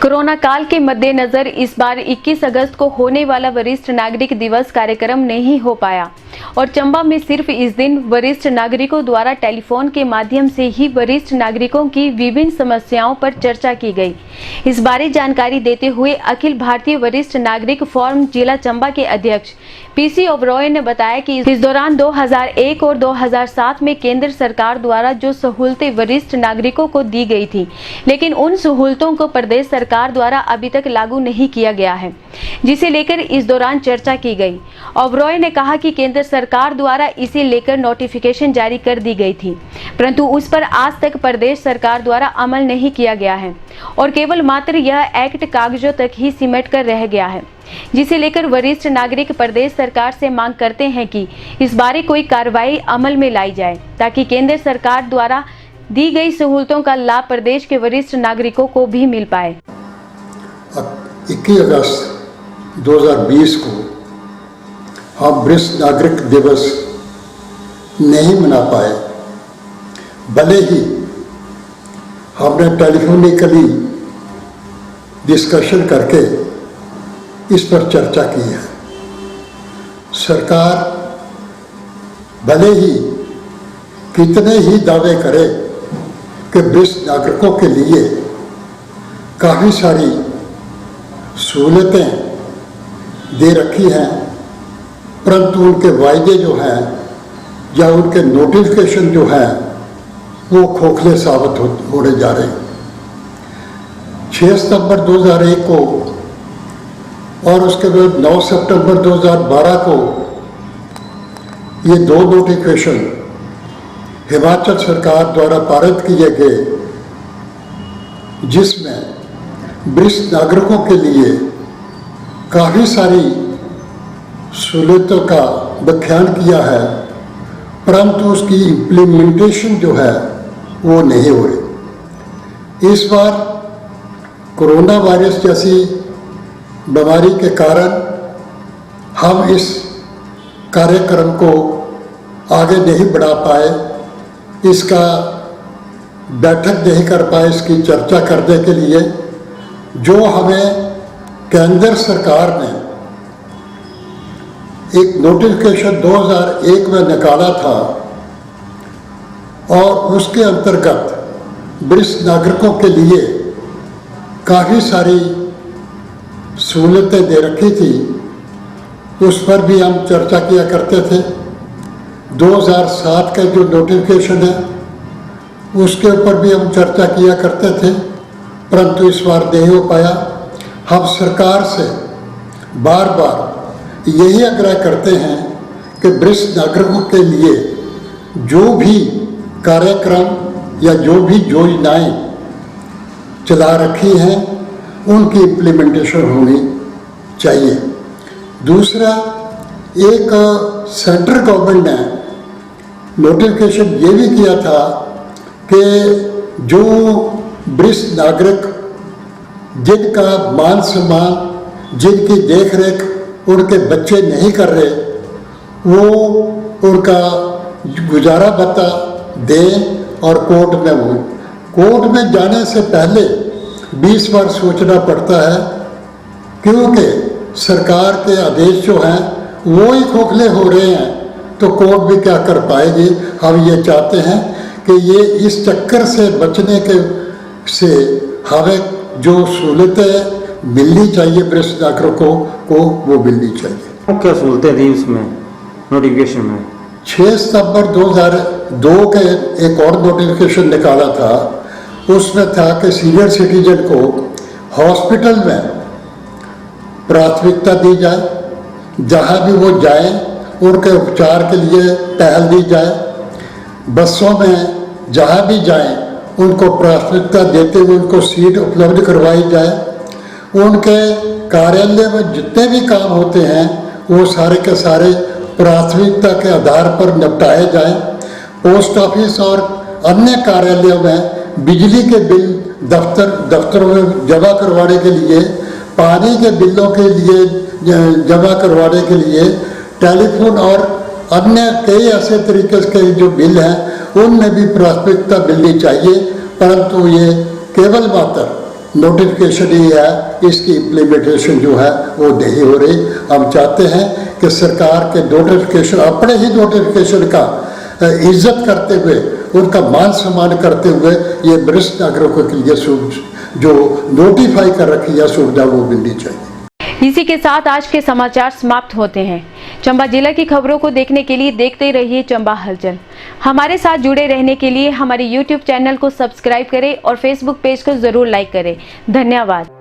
Corona काल के मद्देनजर इस बार 21 अगस्त को होने वाला वरिष्ठ नागरिक दिवस कार्यक्रम नहीं हो पाया और चंबा में सिर्फ इस दिन वरिष्ठ नागरिकों द्वारा टेलीफोन के माध्यम से ही वरिष्ठ नागरिकों की विभिन्न समस्याओं पर चर्चा की गई। इस बारे जानकारी देते हुए अखिल भारतीय वरिष्ठ नागरिक फोरम जिला चंबा के अध्यक्ष पीसी ओबरॉय ने बताया कि इस दौरान 2001 और 2007 में केंद्र सरकार द्वारा जो सहूलतें वरिष्ठ नागरिकों को दी गई थी, लेकिन उन सहूलतों को प्रदेश सरकार द्वारा अभी तक लागू नहीं किया गया है, जिसे लेकर इस दौरान चर्चा की गई। ओबरॉय ने कहा कि केंद्र सरकार द्वारा इसे लेकर नोटिफिकेशन जारी कर दी गई थी, परंतु उस पर आज तक प्रदेश सरकार द्वारा अमल नहीं किया गया है और केवल मात्र यह एक्ट कागजों तक ही सिमट कर रह गया है, जिसे लेकर वरिष्ठ नागरिक प्रदेश सरकार से मांग करते हैं कि इस बारे कोई कार्रवाई अमल में लाई जाए ताकि केंद्र सरकार द्वारा दी गई सहूलतों का लाभ प्रदेश के वरिष्ठ नागरिकों को भी मिल पाए। 21 अगस्त 2020 को हम वरिष्ठ नागरिक दिवस नहीं मना पाए, भले ही हमने टेलीफोनिकली डिस्कशन करके इस पर चर्चा की है। सरकार भले ही कितने ही दावे करे कि वरिष्ठ नागरिकों के लिए काफ़ी सारी सहूलतें दे रखी हैं, परंतु उनके वायदे जो हैं या उनके नोटिफिकेशन जो हैं वो खोखले साबित होने जा रहे हैं। 6 सितंबर 2001 को और उसके बाद 9 सितंबर 2012 को ये 2 नोटिफिकेशन हिमाचल सरकार द्वारा पारित किए गए, जिसमें वरिष्ठ नागरिकों के लिए काफ़ी सारी सहूलतों का व्याख्यान किया है, परंतु उसकी इम्प्लीमेंटेशन जो है वो नहीं हो रही। इस बार कोरोना वायरस जैसी बीमारी के कारण हम इस कार्यक्रम को आगे नहीं बढ़ा पाए, इसका बैठक नहीं कर पाए इसकी चर्चा करने के लिए, जो हमें केंद्र सरकार ने एक नोटिफिकेशन 2001 में निकाला था और उसके अंतर्गत वरिष्ठ नागरिकों के लिए काफ़ी सारी सहूलतें दे रखी थी, उस पर भी हम चर्चा किया करते थे। 2007 का जो नोटिफिकेशन है उसके ऊपर भी हम चर्चा किया करते थे, परंतु इस बार नहीं हो पाया। हम सरकार से बार बार यही आग्रह करते हैं कि वरिष्ठ नागरिकों के लिए जो भी कार्यक्रम या जो भी योजनाएं चला रखी हैं उनकी इम्प्लीमेंटेशन होनी चाहिए। दूसरा, एक सेंट्रल गवर्नमेंट ने नोटिफिकेशन ये भी किया था कि जो वरिष्ठ नागरिक जिनका मान सम्मान, जिनकी देख रेख उनके बच्चे नहीं कर रहे, वो उनका गुजारा भत्ता दें और कोर्ट में जाने से पहले 20 बार सोचना पड़ता है, क्योंकि सरकार के आदेश जो हैं वो ही खोखले हो रहे हैं, तो कोर्ट भी क्या कर पाएगी। हम ये चाहते हैं कि ये इस चक्कर से बचने के से हमें जो सहूलतें मिलनी चाहिए वरिष्ठ नागरिकों को वो मिलनी चाहिए। क्या सहूलतें थी उसमें नोटिफिकेशन में? 6 सितंबर 2002 के एक और नोटिफिकेशन निकाला था, उसमें था कि सीनियर सिटीजन को हॉस्पिटल में प्राथमिकता दी जाए, जहाँ भी वो जाएं उनके उपचार के लिए पहल दी जाए, बसों में जहाँ भी जाएं उनको प्राथमिकता देते हुए उनको सीट उपलब्ध करवाई जाए, उनके कार्यालय में जितने भी काम होते हैं वो सारे के सारे प्राथमिकता के आधार पर निपटाए जाएं। पोस्ट ऑफिस और अन्य कार्यालयों में बिजली के बिल दफ्तरों में जमा करवाने के लिए, पानी के बिलों के लिए जमा करवाने के लिए, टेलीफोन और अन्य कई ऐसे तरीके के जो बिल हैं उनमें भी प्राथमिकता मिलनी चाहिए, परंतु ये केवल मात्र नोटिफिकेशन ही है, इसकी इम्प्लीमेंटेशन जो है वो नहीं हो रही। हम चाहते हैं कि सरकार के नोटिफिकेशन, अपने ही नोटिफिकेशन का इज्जत करते हुए, उनका मान सम्मान करते हुए ये वरिष्ठ नागरिकों के लिए जो नोटिफाई कर रखी है सुविधा वो मिलनी चाहिए। इसी के साथ आज के समाचार समाप्त होते हैं। चंबा जिला की खबरों को देखने के लिए देखते रहिए चंबा हलचल। हमारे साथ जुड़े रहने के लिए हमारे YouTube चैनल को सब्सक्राइब करें और Facebook पेज को जरूर लाइक करें। धन्यवाद।